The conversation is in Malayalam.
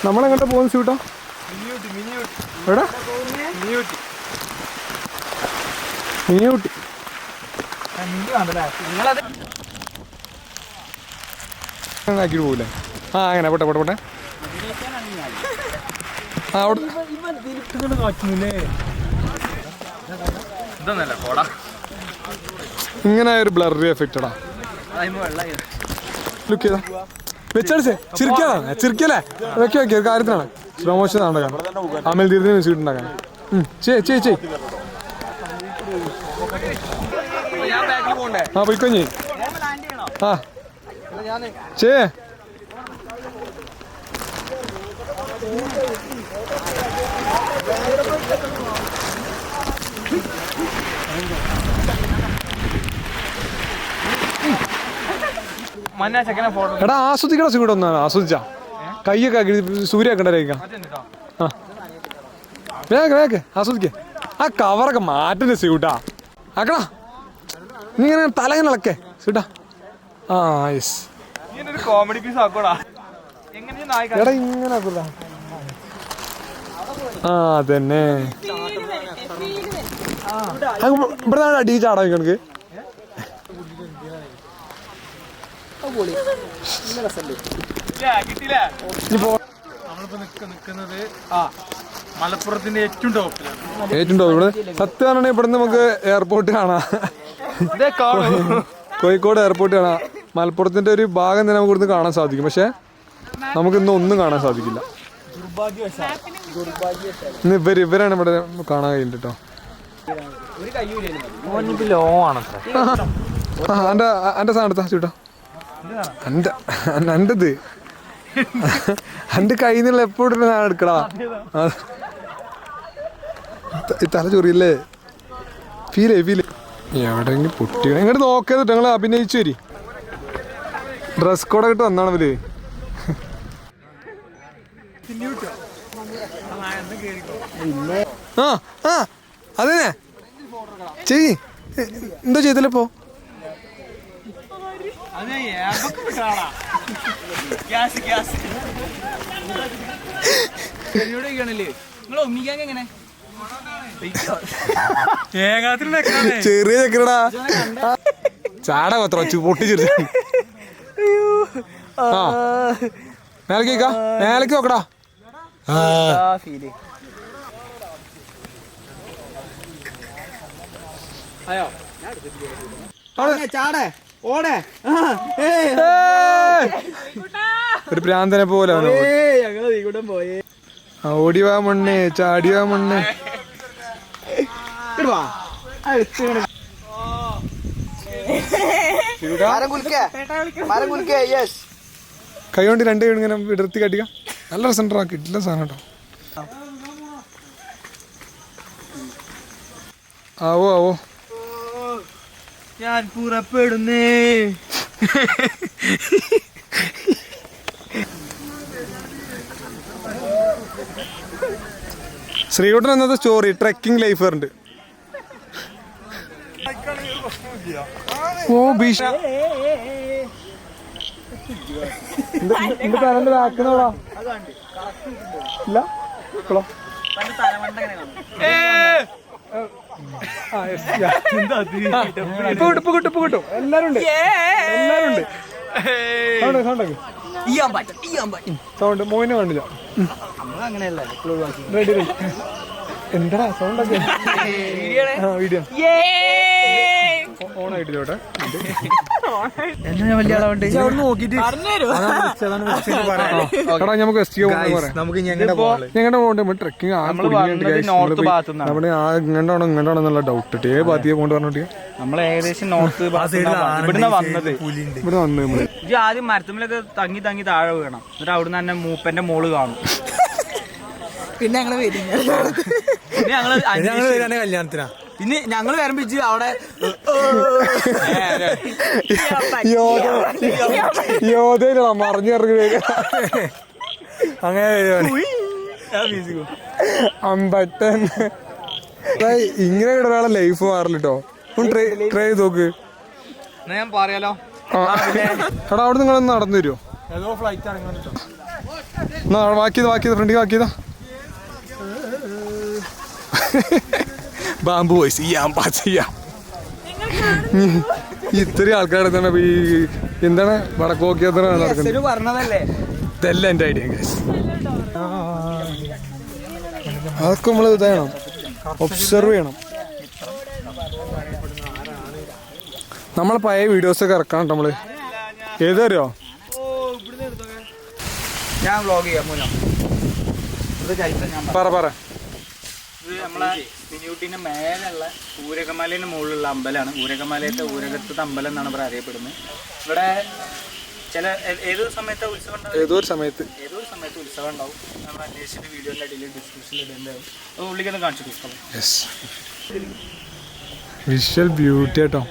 നമ്മളെങ്ങോട്ടാ പോകുന്ന ഷൂട്ടോ? എവിടെ? മിനിയൂട്ടി. ആക്കിട്ട് പോകില്ലേ? ആ അങ്ങനെ പോട്ടെ പോട്ടെ പോട്ടെ. ആ അവിടെ ഇങ്ങനെ ഒരു ബ്ലറി എഫക്റ്റടാ. ലുക്ക് ചെയ്താ വെച്ചാടിച്ചേ ചിരിക്കല്ലേ വെക്കി വെക്കിയ ഒരു കാര്യത്തിനാണ്. സ്ലോ മോഷൻ ഉണ്ടാക്കാൻ അമൽ തീർത്തിന് മ്യൂസിക് ഉണ്ടാക്കാൻ ചെയ് ആ പോയിക്കോഞ്ഞി ആ ചേ എടാ ആസ്വദിക്കണ സൂടെ ഒന്നാണ് ആസ്വദിച്ചാ കയ്യൊക്കെ സൂര്യ കണ്ടേക്കാം. ആ വേഗ ആസ്വദിക്കേ. ആ കവറൊക്കെ മാറ്റണ്ടേ സ്യൂട്ടാ ആക്കടാ. നീ ഇങ്ങനെ തല ഇങ്ങനെ ഇളക്കേ സ്യൂട്ടാ. ആ യെസ് എടാ ഇങ്ങനെ ആക്കൂല. ആ അതന്നെ ഇവിടെ അടി ചാടാ കണക്ക്. മലപ്പുറത്തിന്റെ ഏറ്റവും ടോപ്പ് ഇവിടെ സത്യം പറഞ്ഞാൽ ഇവിടെ നമുക്ക് എയർപോർട്ട് കാണാം. കോഴിക്കോട് എയർപോർട്ട് കാണാം. മലപ്പുറത്തിന്റെ ഒരു ഭാഗം തന്നെ നമുക്ക് ഇവിടുന്ന് കാണാൻ സാധിക്കും. പക്ഷെ നമുക്ക് ഇന്ന് ഒന്നും കാണാൻ സാധിക്കില്ല. ഇന്ന് ഇവരാണ് ഇവിടെ കാണാൻ കഴിയുന്നത് കേട്ടോ. എന്റെ സാധനം എടുത്താ ചൂട്ടോ. എന്റത് എന്റെ കയ്യിൽ നിന്നുള്ള എപ്പോഴും ഞാൻ എടുക്കടാ. തല ചൊറിയല്ലേ ഫീലേ എവിടെയെങ്കിലും പൊട്ടി ഇങ്ങോട്ട് നോക്കിയത് ഞങ്ങള് അഭിനയിച്ചു വരി. ഡ്രസ് കോഡൊക്കെ ഇട്ട് വന്നാണ് ഇവര്. ആ ആ അതന്നെ ചെയ്. എന്താ ചെയ്തല്ലോ ചെറിയ ചക്കരടാ ചാട പത്ര പൊട്ടിച്ചിട്ട്. ആ മേലേക്ക് മേലേക്ക് നോക്കടാ. ഒരു പ്രാന്തനെ പോലെ ഓടിവാ മണ്ണേ ചാടിവാ മണ്ണേ. കൈ കൊണ്ട് രണ്ട് ഇങ്ങനെ വിടർത്തി കാട്ടിക്ക. നല്ല രസം കിട്ടില്ല സാധനം കേട്ടോ. ആവോ ആവോ ഞാൻ പുറപ്പെടുന്നേ. ശ്രീകുട്ടൻ എന്നത് സ്റ്റോറി ട്രെക്കിംഗ് ലൈഫറുണ്ട്. ഓ ഭീഷ ആക്കുന്നോളാ ഇല്ല ഇപ്പൊ കിട്ടും എല്ലാരും ഉണ്ട്. സൗണ്ട് മോനെ കണ്ടില്ല. റെഡി എന്താ സൗണ്ട് ഒക്കെ വീഡിയോ ഓൺ ആയിട്ടില്ലോട്ടെ. നമുക്ക് ഞങ്ങളുടെ പോകണ്ട ട്രെക്കിങ് ഇങ്ങോട്ടാണെന്നുള്ള ഡൗട്ട് ഏ ഭാഗത്തേക്ക് പോകേണ്ടി പറഞ്ഞിട്ട് നമ്മൾ ഏകദേശം നോർത്ത് ഇവിടുന്ന് വന്നത്. ഇവിടെ വന്ന് നമ്മള് ആദ്യം മരത്തുമ്പിലൊക്കെ തങ്ങി താഴെ വീണം. എന്നിട്ട് അവിടുന്ന് തന്നെ മൂപ്പന്റെ മോള് കാണും. പിന്നെ ഞങ്ങള് കല്യാണത്തിനാ. പിന്നെ ഞങ്ങൾ വരമ്പിച്ച് അവിടെ മറിഞ്ഞിറങ്ങി അങ്ങനെ അമ്പട്ടൻ ഇങ്ങനെ ഒരാളെ ലൈഫ് മാറില്ല കേട്ടോ. ഒന്ന് ട്രൈ ചെയ്ത് നോക്ക്. ഞാൻ പറയാലോ. എടാ അവിടെ നിങ്ങളൊന്ന് നടന്നു വരുമോ? ഏതോ ഫ്ലൈറ്റ് ആണ്. എന്നാ വാക്കിയത് ഫ്രണ്ടിൽ വാക്കിയതാ. ബാമ്പു വോയിസ് ചെയ്യാം. ഇത്രയും ആൾക്കാരെ തന്നെ ഈ എന്താണ് വടക്കോക്കിയത്ര നടക്കുന്നത്. പറഞ്ഞതല്ലേ ഇതെല്ലാം എൻ്റെ ഐഡിയ. അതൊക്കെ നമ്മൾ ഇതാണ് ഒബ്സർവ് ചെയ്യണം. നമ്മളെ പഴയ വീഡിയോസൊക്കെ ഇറക്കണം കേട്ടോ നമ്മള്. ഏതറിയോ? ഞാൻ വ്ളോഗ് ചെയ്യാം. പറ. ഇത് നമ്മളെ മിനിയൂട്ടിന്റെ മേലുള്ള ഊരകമലേന്റെ മുകളിലുള്ള അമ്പലമാണ്. ഊരകമലയത്തെ ഊരകത്തത്തെ അമ്പലം എന്നാണ് ഇവിടെ അറിയപ്പെടുന്നത്. ഇവിടെ ഏതൊരു സമയത്ത് ഉത്സവം ഉണ്ടാവും. ഏതോ ഒരു സമയത്ത് ഉത്സവം ഉണ്ടാവും. നമ്മൾ അന്വേഷിച്ചിട്ട് വീഡിയോന്റെ അടിയിൽ ഡിസ്ക്രിപ്ഷനിൽ ഇടുന്നുണ്ടാവും. അത് ഉള്ളിക്കൊന്ന് കാണിച്ചു കൊടുക്കാം. വിഷ്വൽ ബ്യൂട്ടി കേട്ടോ.